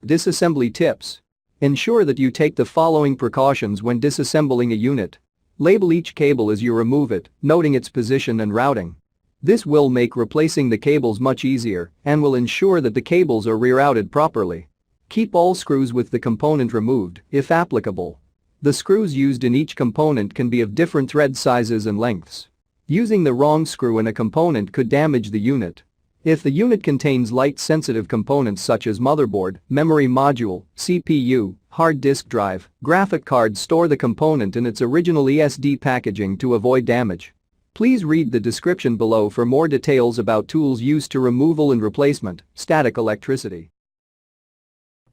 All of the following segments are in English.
Disassembly tips. Ensure that you take the following precautions when disassembling a unit. Label each cable as you remove it, noting its position and routing. This will make replacing the cables much easier and will ensure that the cables are rerouted properly. Keep all screws with the component removed, if applicable. The screws used in each component can be of different thread sizes and lengths. Using the wrong screw in a component could damage the unit. If the unit contains light-sensitive components such as motherboard, memory module, CPU, hard disk drive, graphic card, store the component in its original ESD packaging to avoid damage. Please read the description below for more details about tools used to removal and replacement, static electricity.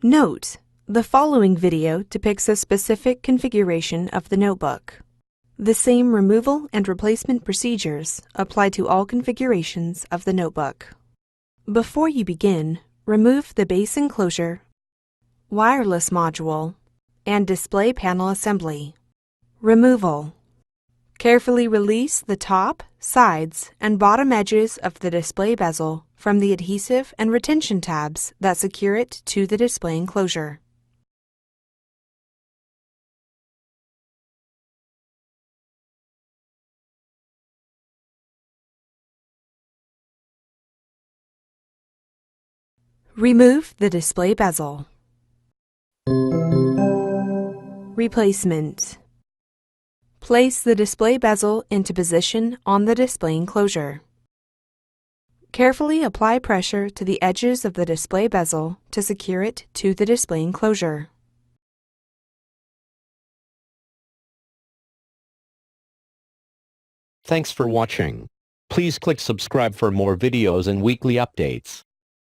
Note: the following video depicts a specific configuration of the notebook. The same removal and replacement procedures apply to all configurations of the notebook. Before you begin, remove the base enclosure, wireless module, and display panel assembly. Removal. Carefully release the top, sides, and bottom edges of the display bezel from the adhesive and retention tabs that secure it to the display enclosure. Remove the display bezel. Replacement. Place the display bezel into position on the display enclosure. Carefully apply pressure to the edges of the display bezel to secure it to the display enclosure. Thanks for watching. Please click subscribe for more videos and weekly updates.